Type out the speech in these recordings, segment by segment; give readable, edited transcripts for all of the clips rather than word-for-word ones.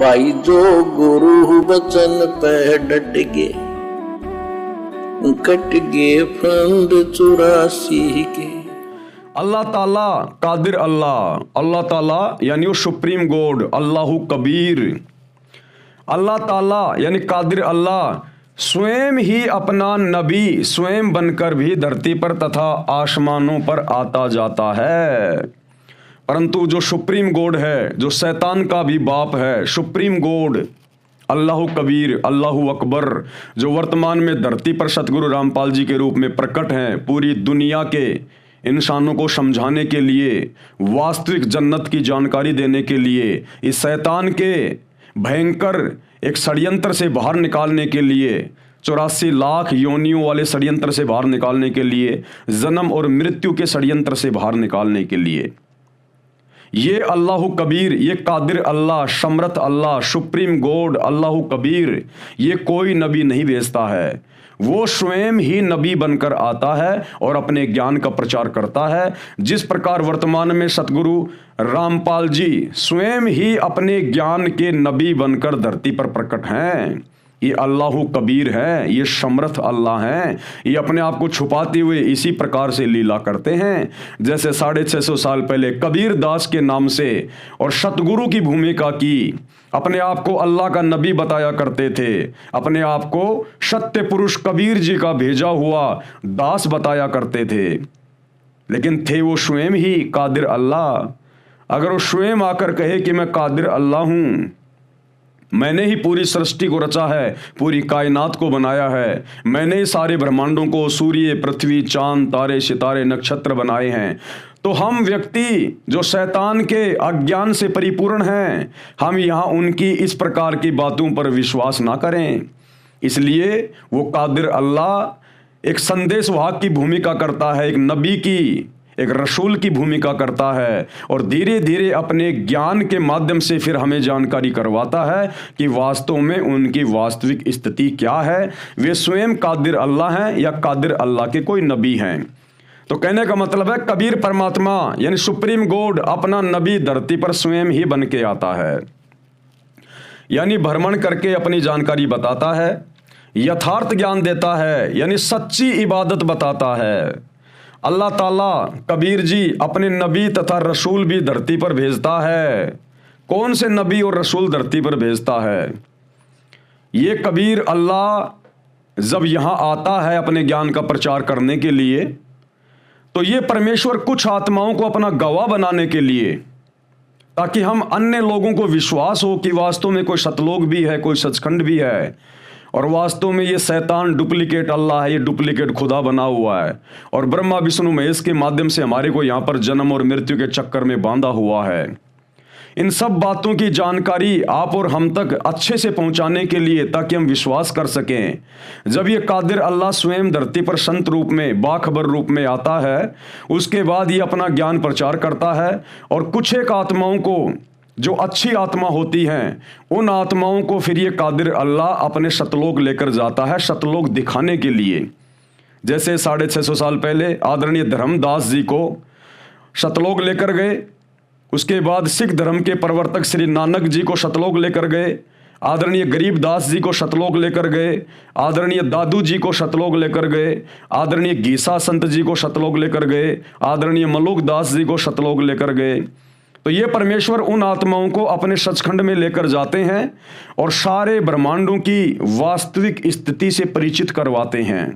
भाई जो गुरु वचन पे डट गे, कट गे फंद 84 के। अल्लाह ताला कादिर अल्लाह, अल्लाह ताला यानी वो सुप्रीम गॉड, अल्लाहु कबीर। अल्लाह ताला यानी कादिर अल्लाह स्वयं ही अपना नबी स्वयं बनकर भी धरती पर तथा आसमानों पर आता जाता है। परंतु जो सुप्रीम गॉड है, जो शैतान का भी बाप है, सुप्रीम गॉड अल्लाहु कबीर, अल्लाहु अकबर, जो वर्तमान में धरती पर सतगुरु रामपाल जी के रूप में प्रकट हैं, पूरी दुनिया के इंसानों को समझाने के लिए, वास्तविक जन्नत की जानकारी देने के लिए, इस शैतान के भयंकर एक षड्यंत्र से बाहर निकालने के लिए, 84 लाख योनियों वाले षड्यंत्र से बाहर निकालने के लिए, जन्म और मृत्यु के षड्यंत्र से बाहर निकालने के लिए, ये अल्लाहु कबीर, ये कादिर अल्लाह, समर्थ अल्लाह, सुप्रीम गॉड अल्लाहु कबीर, ये कोई नबी नहीं भेजता है। वो स्वयं ही नबी बनकर आता है और अपने ज्ञान का प्रचार करता है। जिस प्रकार वर्तमान में सतगुरु रामपाल जी स्वयं ही अपने ज्ञान के नबी बनकर धरती पर प्रकट हैं। ये अल्लाहु कबीर है, ये समर्थ अल्लाह हैं। ये अपने आप को छुपाते हुए इसी प्रकार से लीला करते हैं जैसे 650 साल पहले कबीर दास के नाम से और सतगुरु की भूमिका की, अपने आप को अल्लाह का नबी बताया करते थे, अपने आप को सत्य पुरुष कबीर जी का भेजा हुआ दास बताया करते थे। लेकिन थे वो स्वयं ही कादिर अल्लाह। अगर वो स्वयं आकर कहे कि मैं कादिर अल्लाह हूँ, मैंने ही पूरी सृष्टि को रचा है, पूरी कायनात को बनाया है, मैंने ही सारे ब्रह्मांडों को, सूर्य, पृथ्वी, चांद, तारे, सितारे, नक्षत्र बनाए हैं, तो हम व्यक्ति जो शैतान के अज्ञान से परिपूर्ण हैं, हम यहाँ उनकी इस प्रकार की बातों पर विश्वास ना करें। इसलिए वो कादिर अल्लाह एक संदेशवाहक की भूमिका करता है, एक नबी की, एक रसूल की भूमिका करता है और धीरे धीरे अपने ज्ञान के माध्यम से फिर हमें जानकारी करवाता है कि वास्तव में उनकी वास्तविक स्थिति क्या है, वे स्वयं कादिर अल्लाह हैं या कादिर अल्लाह के कोई नबी हैं। तो कहने का मतलब है कबीर परमात्मा यानी सुप्रीम गॉड अपना नबी धरती पर स्वयं ही बन के आता है, यानी भ्रमण करके अपनी जानकारी बताता है, यथार्थ ज्ञान देता है, यानी सच्ची इबादत बताता है। अल्लाह ताला कबीर जी अपने नबी तथा रसूल भी धरती पर भेजता है। कौन से नबी और रसूल धरती पर भेजता है? ये कबीर अल्लाह जब यहाँ आता है अपने ज्ञान का प्रचार करने के लिए, तो ये परमेश्वर कुछ आत्माओं को अपना गवाह बनाने के लिए, ताकि हम अन्य लोगों को विश्वास हो कि वास्तव में कोई सतलोक भी है, कोई सचखंड भी है, और वास्तव में ये शैतान डुप्लीकेट अल्लाह है, ये डुप्लीकेट खुदा बना हुआ है और ब्रह्मा विष्णु महेश के माध्यम से हमारे को यहाँ पर जन्म और मृत्यु के चक्कर में बांधा हुआ है। इन सब बातों की जानकारी आप और हम तक अच्छे से पहुंचाने के लिए, ताकि हम विश्वास कर सकें, जब ये कादिर अल्लाह स्वयं धरती पर संत रूप में, बाखबर रूप में आता है, उसके बाद ये अपना ज्ञान प्रचार करता है और कुछ एक आत्माओं को, जो अच्छी आत्मा होती हैं, उन आत्माओं को फिर ये कादिर अल्लाह अपने सतलोक लेकर जाता है, सतलोक दिखाने के लिए। जैसे 650 साल पहले आदरणीय धर्मदास जी को सतलोक लेकर गए, उसके बाद सिख धर्म के प्रवर्तक श्री नानक जी को सतलोक लेकर गए, आदरणीय गरीबदास जी को सतलोक लेकर गए, आदरणीय दादू जी को सतलोक लेकर गए, आदरणीय गीसा संत जी को सतलोक लेकर गए, आदरणीय मलुक दास जी को सतलोक लेकर गए। तो ये परमेश्वर उन आत्माओं को अपने सचखंड में लेकर जाते हैं और सारे ब्रह्मांडों की वास्तविक स्थिति से परिचित करवाते हैं।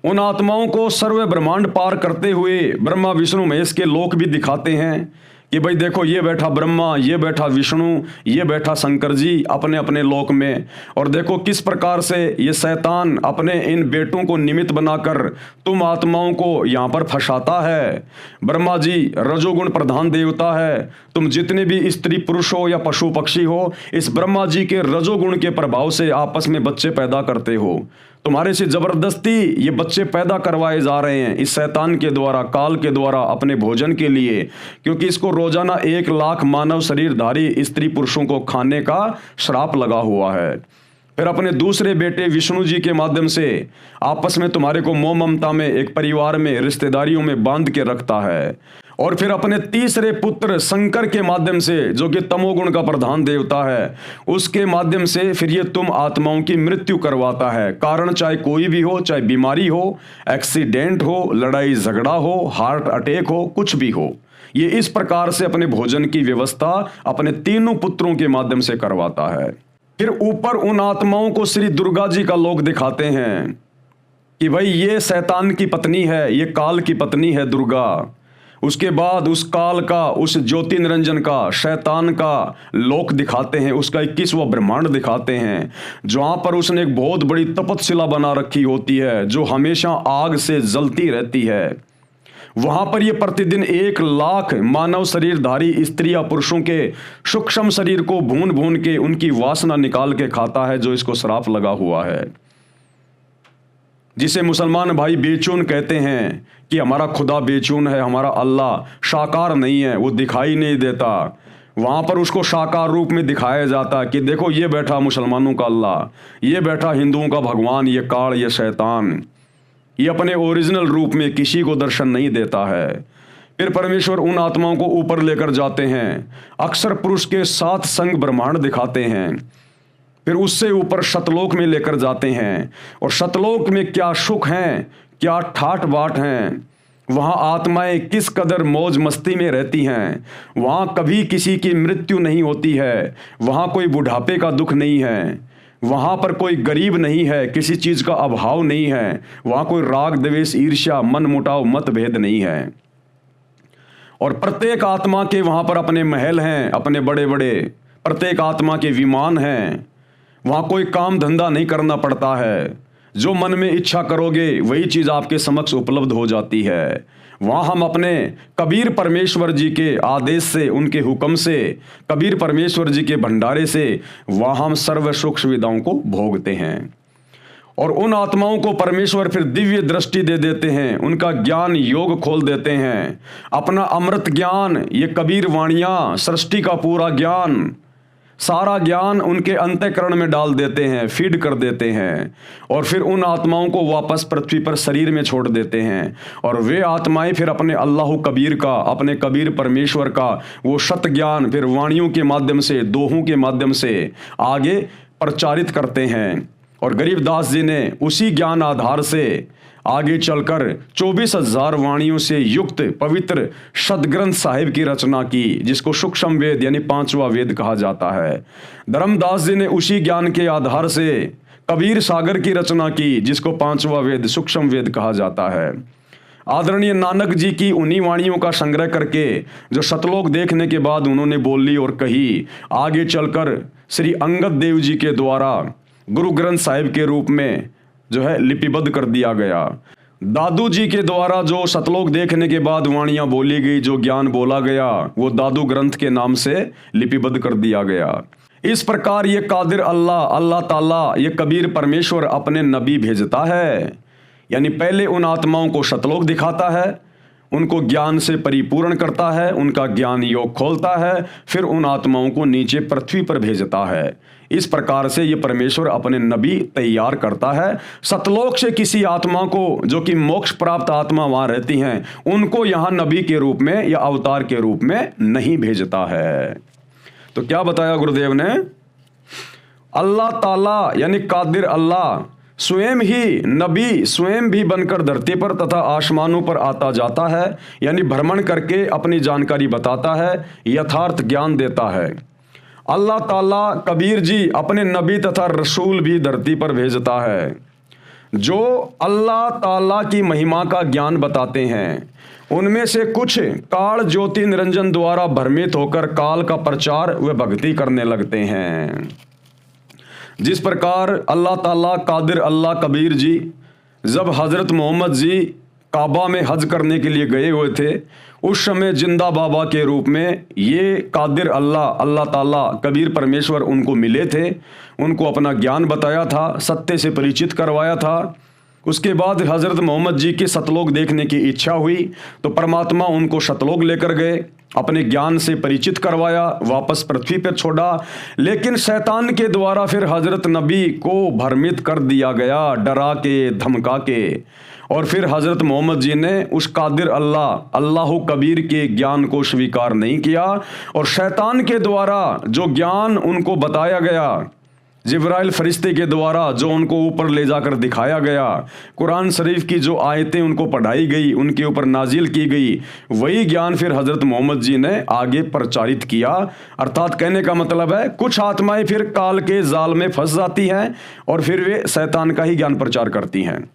उन आत्माओं को सर्व ब्रह्मांड पार करते हुए ब्रह्मा विष्णु महेश के लोक भी दिखाते हैं कि भाई देखो, ये बैठा ब्रह्मा, ये बैठा विष्णु, ये बैठा शंकर जी अपने अपने लोक में, और देखो किस प्रकार से ये शैतान अपने इन बेटों को निमित्त बनाकर तुम आत्माओं को यहाँ पर फंसाता है। ब्रह्मा जी रजोगुण प्रधान देवता है, तुम जितने भी स्त्री पुरुष हो या पशु पक्षी हो, इस ब्रह्मा जी के रजोगुण के प्रभाव से आपस में बच्चे पैदा करते हो। तुम्हारे से जबरदस्ती ये बच्चे पैदा करवाए जा रहे हैं इस शैतान के द्वारा, काल के द्वारा, अपने भोजन के लिए, क्योंकि इसको रोजाना 1 लाख मानव शरीरधारी स्त्री पुरुषों को खाने का श्राप लगा हुआ है। फिर अपने दूसरे बेटे विष्णु जी के माध्यम से आपस में तुम्हारे को मोह ममता में, एक परिवार में, रिश्तेदारियों में बांध के रखता है और फिर अपने तीसरे पुत्र शंकर के माध्यम से, जो कि तमोगुण का प्रधान देवता है, उसके माध्यम से फिर ये तुम आत्माओं की मृत्यु करवाता है। कारण चाहे कोई भी हो, चाहे बीमारी हो, एक्सीडेंट हो, लड़ाई झगड़ा हो, हार्ट अटैक हो, कुछ भी हो, ये इस प्रकार से अपने भोजन की व्यवस्था अपने तीनों पुत्रों के माध्यम से करवाता है। फिर ऊपर उन आत्माओं को श्री दुर्गा जी का लोक दिखाते हैं कि भाई ये शैतान की पत्नी है, ये काल की पत्नी है दुर्गा। उसके बाद उस काल का, उस ज्योति निरंजन का, शैतान का लोक दिखाते हैं, उसका 21वां ब्रह्मांड दिखाते हैं, जहां पर उसने एक बहुत बड़ी तपतशिला बना रखी होती है जो हमेशा आग से जलती रहती है। वहां पर ये प्रतिदिन 1 लाख मानव शरीरधारी स्त्री या पुरुषों के सूक्ष्म शरीर को भून भून के उनकी वासना निकाल के खाता है, जो इसको श्राप लगा हुआ है, जिसे मुसलमान भाई बेचून कहते हैं कि हमारा खुदा बेचून है, हमारा अल्लाह साकार नहीं है, वो दिखाई नहीं देता। वहां पर उसको साकार रूप में दिखाया जाता कि देखो ये बैठा मुसलमानों का अल्लाह, ये बैठा हिंदुओं का भगवान, ये काल, ये शैतान, ये अपने ओरिजिनल रूप में किसी को दर्शन नहीं देता है। फिर परमेश्वर उन आत्माओं को ऊपर लेकर जाते हैं, अक्षर पुरुष के 7 संग ब्रह्मांड दिखाते हैं। फिर उससे ऊपर शतलोक में लेकर जाते हैं, और शतलोक में क्या सुख हैं, क्या ठाट बाट हैं, वहाँ आत्माएं किस कदर मौज मस्ती में रहती हैं, वहाँ कभी किसी की मृत्यु नहीं होती है, वहाँ कोई बुढ़ापे का दुख नहीं है, वहाँ पर कोई गरीब नहीं है, किसी चीज़ का अभाव नहीं है, वहाँ कोई राग द्वेष ईर्ष्या मन मुटाव मतभेद नहीं है। और प्रत्येक आत्मा के वहाँ पर अपने महल हैं, अपने बड़े बड़े, प्रत्येक आत्मा के विमान हैं। वहाँ कोई काम धंधा नहीं करना पड़ता है, जो मन में इच्छा करोगे वही चीज़ आपके समक्ष उपलब्ध हो जाती है। वहाँ हम अपने कबीर परमेश्वर जी के आदेश से, उनके हुक्म से, कबीर परमेश्वर जी के भंडारे से वहाँ हम सर्व सुख सुविधाओं को भोगते हैं। और उन आत्माओं को परमेश्वर फिर दिव्य दृष्टि दे देते हैं, उनका ज्ञान योग खोल देते हैं, अपना अमृत ज्ञान, ये कबीर वाणियाँ, सृष्टि का पूरा ज्ञान, सारा ज्ञान उनके अंतःकरण में डाल देते हैं, फीड कर देते हैं, और फिर उन आत्माओं को वापस पृथ्वी पर शरीर में छोड़ देते हैं। और वे आत्माएं फिर अपने अल्लाह कबीर का, अपने कबीर परमेश्वर का वो सत ज्ञान फिर वाणियों के माध्यम से, दोहों के माध्यम से आगे प्रचारित करते हैं। और गरीबदास जी ने उसी ज्ञान आधार से आगे चलकर 24,000 वाणियों से युक्त पवित्र सदग्रंथ साहिब की रचना की, जिसको सूक्ष्म वेद यानी 5वां वेद कहा जाता है। धर्मदास जी ने उसी ज्ञान के आधार से कबीर सागर की रचना की, जिसको 5वां वेद सूक्ष्म वेद कहा जाता है। आदरणीय नानक जी की उन्हीं वाणियों का संग्रह करके, जो सतलोक देखने के बाद उन्होंने बोली और कही, आगे चलकर श्री अंगद देव जी के द्वारा गुरु ग्रंथ साहिब के रूप में जो है लिपिबद्ध कर दिया गया। दादू जी के द्वारा जो सतलोक देखने के बाद वाणियाँ बोली गई, जो ज्ञान बोला गया, वो दादू ग्रंथ के नाम से लिपिबद्ध कर दिया गया। इस प्रकार ये कादिर अल्लाह, अल्लाह ताला, ये कबीर परमेश्वर अपने नबी भेजता है, यानी पहले उन आत्माओं को सतलोक दिखाता है, उनको ज्ञान से परिपूर्ण करता है, उनका ज्ञान योग खोलता है, फिर उन आत्माओं को नीचे पृथ्वी पर भेजता है। इस प्रकार से ये परमेश्वर अपने नबी तैयार करता है। सतलोक से किसी आत्मा को, जो कि मोक्ष प्राप्त आत्मा वहाँ रहती हैं, उनको यहाँ नबी के रूप में या अवतार के रूप में नहीं भेजता है। तो क्या बताया गुरुदेव ने? अल्लाह ताला यानी कादिर अल्लाह स्वयं ही नबी, स्वयं भी बनकर धरती पर तथा आसमानों पर आता जाता है, यानी भ्रमण करके अपनी जानकारी बताता है, यथार्थ ज्ञान देता है। अल्लाह ताला कबीर जी अपने नबी तथा रसूल भी धरती पर भेजता है, जो अल्लाह ताला की महिमा का ज्ञान बताते हैं। उनमें से कुछ काल ज्योति निरंजन द्वारा भ्रमित होकर काल का प्रचार व भक्ति करने लगते हैं। जिस प्रकार अल्लाह ताला कादिर अल्लाह कबीर जी जब हज़रत मोहम्मद जी काबा में हज करने के लिए गए हुए थे, उस समय जिंदा बाबा के रूप में ये कादिर अल्लाह, अल्लाह ताला कबीर परमेश्वर उनको मिले थे, उनको अपना ज्ञान बताया था, सत्य से परिचित करवाया था। उसके बाद हज़रत मोहम्मद जी की सतलोक देखने की इच्छा हुई, तो परमात्मा उनको सतलोक लेकर गए, अपने ज्ञान से परिचित करवाया, वापस पृथ्वी पर छोड़ा। लेकिन शैतान के द्वारा फिर हज़रत नबी को भ्रमित कर दिया गया, डरा के, धमका के, और फिर हज़रत मोहम्मद जी ने उस कादिर अल्लाह अल्लाह कबीर के ज्ञान को स्वीकार नहीं किया, और शैतान के द्वारा जो ज्ञान उनको बताया गया, जिब्राइल फरिश्ते के द्वारा जो उनको ऊपर ले जाकर दिखाया गया, कुरान शरीफ की जो आयतें उनको पढ़ाई गई, उनके ऊपर नाजिल की गई, वही ज्ञान फिर हज़रत मोहम्मद जी ने आगे प्रचारित किया। अर्थात कहने का मतलब है कुछ आत्माएं फिर काल के जाल में फंस जाती हैं और फिर वे शैतान का ही ज्ञान प्रचार करती हैं।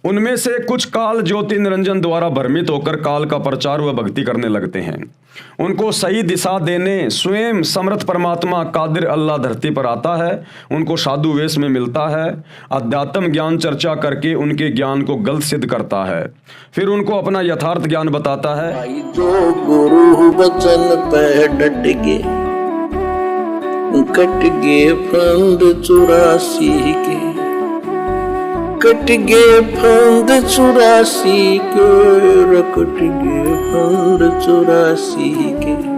उनमें से कुछ काल ज्योति निरंजन द्वारा भ्रमित होकर काल का प्रचार व भक्ति करने लगते हैं। उनको सही दिशा देने स्वयं समर्थ परमात्मा कादिर अल्लाह धरती पर आता है, उनको साधु वेश में मिलता है, अध्यात्म ज्ञान चर्चा करके उनके ज्ञान को गलत सिद्ध करता है, फिर उनको अपना यथार्थ ज्ञान बताता है। भाई जो गुरु वचन पे डट गए, कट गए फंद 84 के, कट गए फंद 84 के, कट गए फंद 84 के।